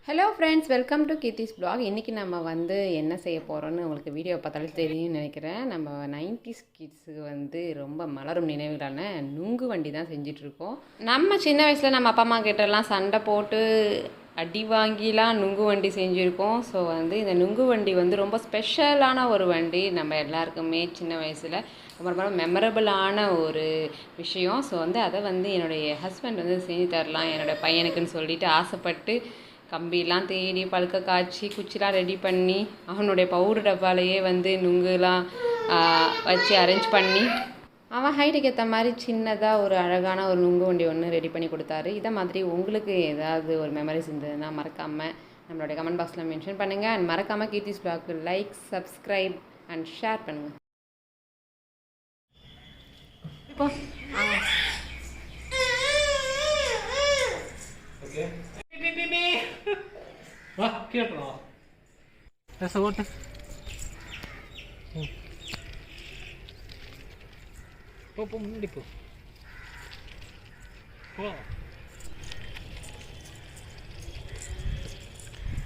Hello friends, welcome to Keerthi's blog. இன்றைக்கி நம்ம என்ன செய்ய போகிறோன்னு உங்களுக்கு வீடியோ பார்த்தாலே தெரியும்னு நினைக்கிறேன். நம்ம 90s கிட்ஸுக்கு ரொம்ப மலரும் நினைவுகளான நுங்கு வண்டி தான் செஞ்சிட்ருக்கோம். நம்ம சின்ன வயசில் நம்ம அப்பா அம்மா கிட்டலாம் சண்டை போட்டு அடி வாங்கிலாம் நுங்கு வண்டி செஞ்சுருக்கோம். ஸோ இந்த நுங்கு வண்டி ரொம்ப ஸ்பெஷலான ஒரு வண்டி. நம்ம எல்லாருக்குமே சின்ன வயசில் ரொம்ப மெமரபிளான ஒரு விஷயம். ஸோ அதை என்னுடைய ஹஸ்பண்ட் செஞ்சு தரலாம் என்னோடய பையனுக்குன்னு சொல்லிட்டு ஆசைப்பட்டு கம்பிலாம் தேடி பழுக்க காய்ச்சி குச்சிலாம் ரெடி பண்ணி அவனுடைய பவுடர் டப்பாலேயே நுங்குலாம் வச்சு அரேஞ்ச் பண்ணி அவன் ஹைட்டுக்கு ஏற்ற மாதிரி சின்னதாக ஒரு அழகான ஒரு நுங்கு வண்டி ஒன்று ரெடி பண்ணி கொடுத்தாரு. இதை மாதிரி உங்களுக்கு ஏதாவது ஒரு மெமரிஸ் இருந்ததுன்னா மறக்காமல் நம்மளுடைய கமெண்ட் பாக்ஸில் மென்ஷன் பண்ணுங்கள். அண்ட் மறக்காமல் Keerthi's black like, subscribe and share பண்ணுங்கள். இப்போ வா கீழே போலாம். பேச ஓட்டு போ முன்னாடி போ.